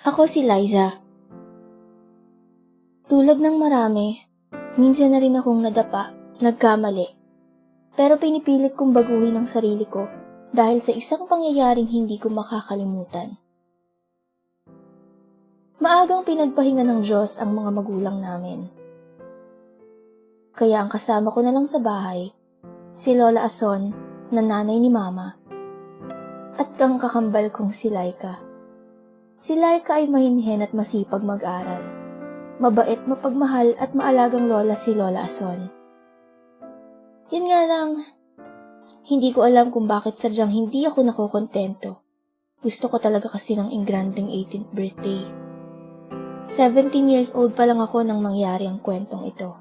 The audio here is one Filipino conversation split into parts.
Ako si Liza. Tulad ng marami, minsan na rin akong nadapa, nagkamali. Pero pinipilit kong baguhin ang sarili ko dahil sa isang pangyayaring hindi ko makakalimutan. Maagang pinagpahinga ng Diyos ang mga magulang namin. Kaya ang kasama ko na lang sa bahay, si Lola Ason, na nanay ni Mama, at ang kakambal kong si Laika. Si Laika ay mahinhin at masipag mag-aral. Mabait, mapagmahal at maalagang lola si Lola Ason. Yun nga lang, hindi ko alam kung bakit sadyang hindi ako nakokontento. Gusto ko talaga kasi ng ingranding 18th birthday. 17 years old pa lang ako nang mangyari ang kwentong ito.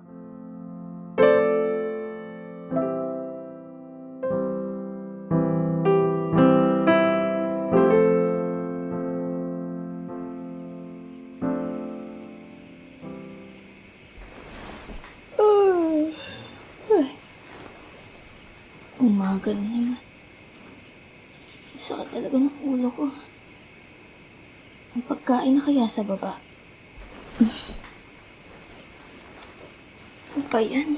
Umaga na naman. Sakit talaga ng ulo ko. May pagkain na kaya sa baba? Ano ba yan?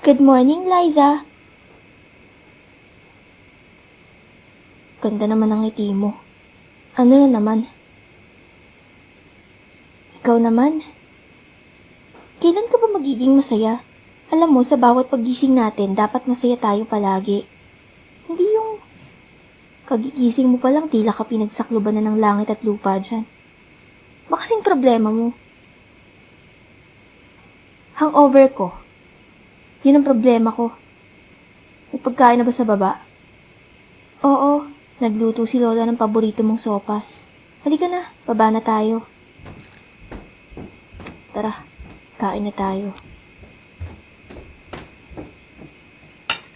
Good morning, Liza. Ganda naman ang ngiti mo. Ano na naman? Ikaw naman? Kailan ka ba magiging masaya? Alam mo, sa bawat paggising natin, dapat masaya tayo palagi. Hindi yung kagigising mo pa lang tila ka pinagsakluban na ng langit at lupa dyan. Bakasing problema mo? Hangover ko. Yun ang problema ko. May pagkain na ba sa baba? Oo, nagluto si Lola ng paborito mong sopas. Halika na, baba na tayo. Tara, kain na tayo.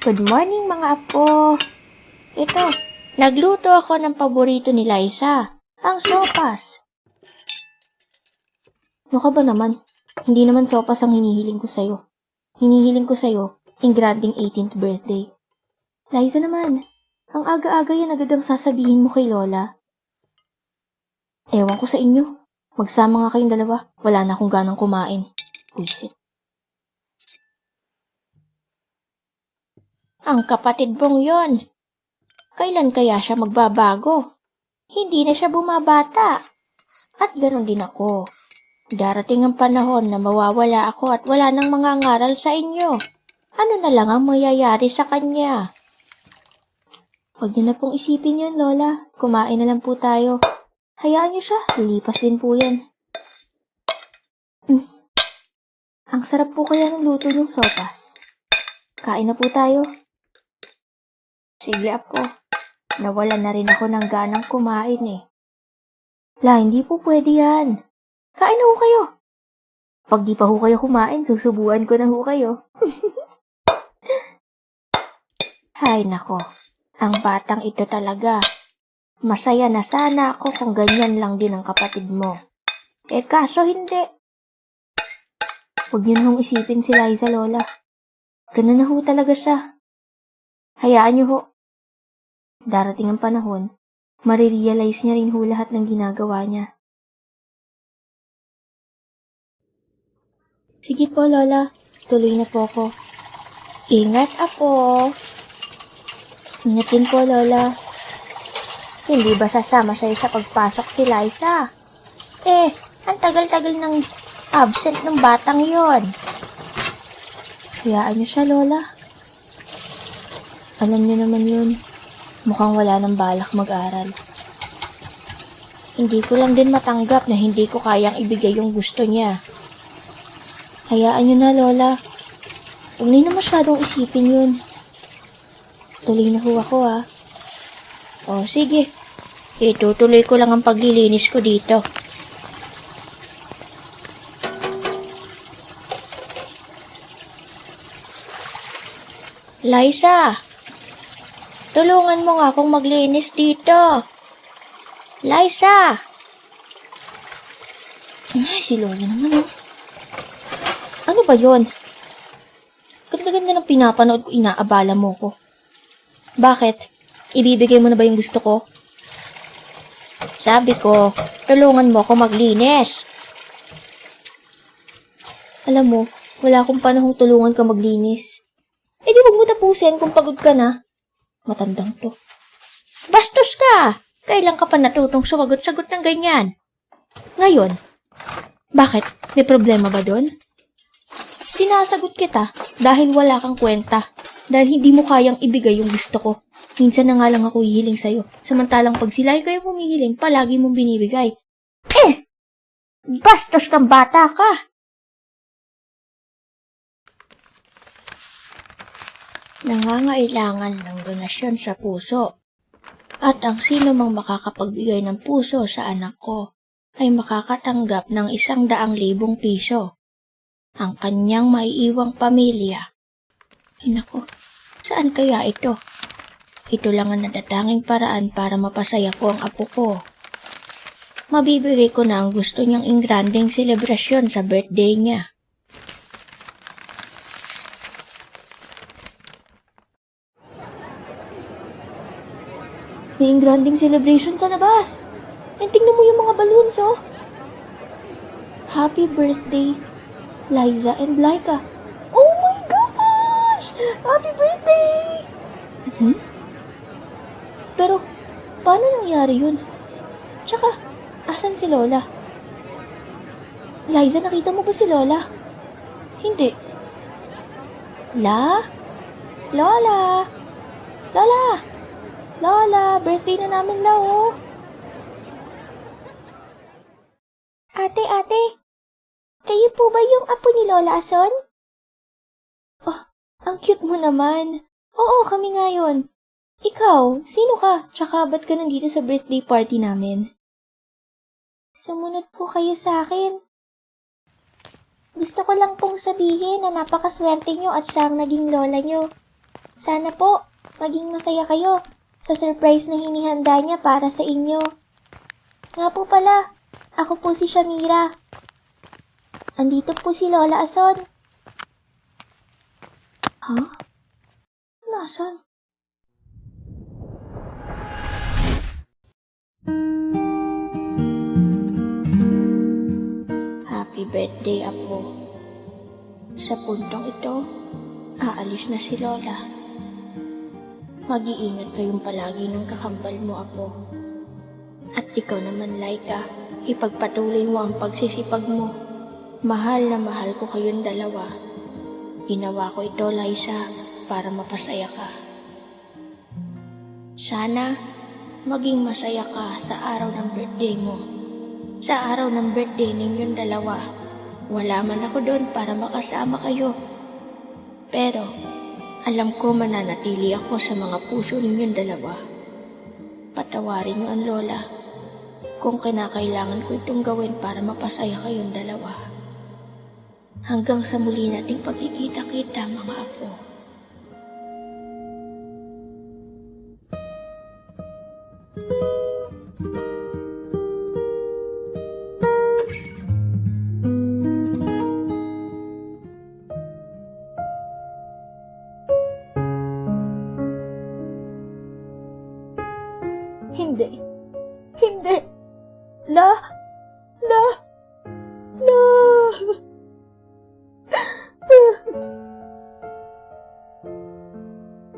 Good morning mga apo. Ito, nagluto ako ng paborito ni Liza, ang sopas. Ano ka ba naman? Hindi naman sopas ang hinihiling ko sa'yo. Hinihiling ko sa'yo, ingranding 18th birthday. Liza naman, ang aga-aga yan agad ang sasabihin mo kay Lola. Ewan ko sa inyo. Magsama nga kayong dalawa. Wala na akong ganang kumain. Puisit. Ang kapatid mong yon. Kailan kaya siya magbabago? Hindi na siya bumabata. At ganoon din ako. Darating ang panahon na mawawala ako at wala nang mangangaral sa inyo. Ano na lang ang mangyayari sa kanya? Huwag niyo na pong isipin yun, Lola. Kumain na lang po tayo. Hayaan niyo siya, lilipas din po yan. Ang sarap po kaya ng luto niyong sopas. Kain na po tayo. Sige apo, nawalan na rin ako ng ganang kumain eh. Hindi po pwede yan. Kain na ho kayo. Pag di pa ho kayo kumain, susubuan ko na ho kayo. Hay nako, ang batang ito talaga. Masaya na sana ako kung ganyan lang din ang kapatid mo. Kaso hindi. Huwag niyo nang isipin si Liza, Lola. Ganun na ho talaga siya. Hayaan niyo ho. Darating ang panahon, marirealize niya rin ho lahat ng ginagawa niya. Sige po, Lola. Tuloy na po ako. Ingat, apo. Ingatin po, Lola. Hindi ba sasama sa'yo sa pagpasok si Liza? Ang tagal-tagal ng absent ng batang yon. Hayaan niyo siya, Lola. Alam niyo naman yun. Mukhang wala nang balak mag-aral. Hindi ko lang din matanggap na hindi ko kayang ibigay yung gusto niya. Hayaan niyo na, Lola. Huwag niyo na masyadong isipin yun. Tuloy na ho ako, ha. O, sige. Itutuloy ko lang ang paglilinis ko dito. Liza, tulungan mo nga akong maglinis dito. Liza! Ay, si Lola naman, oh. Ano ba yon? Ba't ganda-ganda ng pinapanood ko, inaabala mo ko. Bakit? Ibibigay mo na ba yung gusto ko? Sabi ko, tulungan mo ako maglinis. Alam mo, wala akong panahong tulungan ka maglinis. Eh di wag mo tapusin kung pagod ka na. Matandang to. Bastos ka! Kailan ka pa natutong sumagot-sagot ng ganyan? Ngayon, bakit? May problema ba doon? Sinasagot kita dahil wala kang kwenta. Dahil hindi mo kayang ibigay yung gusto ko. Minsan na nga lang ako hihiling sa'yo. Samantalang pag sila ay kayo humihiling, palagi mong binibigay. Bastos kang bata ka! Nangangailangan ng donasyon sa puso. At ang sino mang makakapagbigay ng puso sa anak ko ay makakatanggap ng 100,000 piso. Ang kanyang maiiwang pamilya. Ay nako, saan kaya ito? Ito lang ang natatanging paraan para mapasaya ko ang apo ko. Mabibigay ko na ang gusto niyang ingranding selebrasyon sa birthday niya. May ingranding celebration sa labas. And tingnan mo yung mga balloons, oh. Happy birthday, Liza and Laika. Oh my gosh! Happy birthday! Pero, paano nangyari yun? Tsaka, asan si Lola? Liza, nakita mo ba si Lola? Hindi. Lola? Lola, birthday na namin, oh. Ate, kayo po ba yung apo ni Lola Ason? Oh, ang cute mo naman. Oo, kami ngayon. Ikaw, sino ka? Tsaka ba't ka nandito sa birthday party namin? Sumunod po kayo sa akin. Gusto ko lang pong sabihin na napakaswerte nyo at siya ang naging lola nyo. Sana po, maging masaya kayo sa surprise na hinihanda niya para sa inyo. Nga po pala, ako po si Shamira. Andito po si Lola Ason. Ha? Nasaan? Happy birthday, Apo. Sa puntong ito, aalis na si Lola. Mag-iingat kayong palagi ng kakambal mo, Apo. At ikaw naman, Laika, ipagpatuloy mo ang pagsisipag mo. Mahal na mahal ko kayong dalawa. Ginawa ko ito, Liza, para mapasaya ka. Sana maging masaya ka sa araw ng birthday mo. Sa araw ng birthday ninyong dalawa. Wala man ako doon para makasama kayo. Pero, alam ko mananatili ako sa mga puso ninyong dalawa. Patawarin niyo ang lola kung kinakailangan ko itong gawin para mapasaya kayong dalawa. Hanggang sa muli nating pagkikita-kita, mga apo. Hindi. La.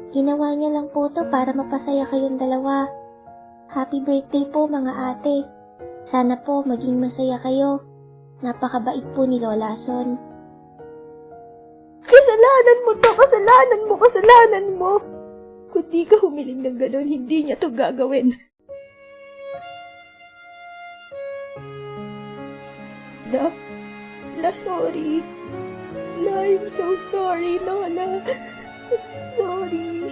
Ginawa niya lang po to para mapasaya kayong dalawa. Happy birthday po, mga ate. Sana po maging masaya kayo. Napakabait po ni Lola Ason. Kasalanan mo. Kung di ka humiling ng ganon, hindi niya to gagawin. La, sorry. La, I'm so sorry, Lola. Sorry.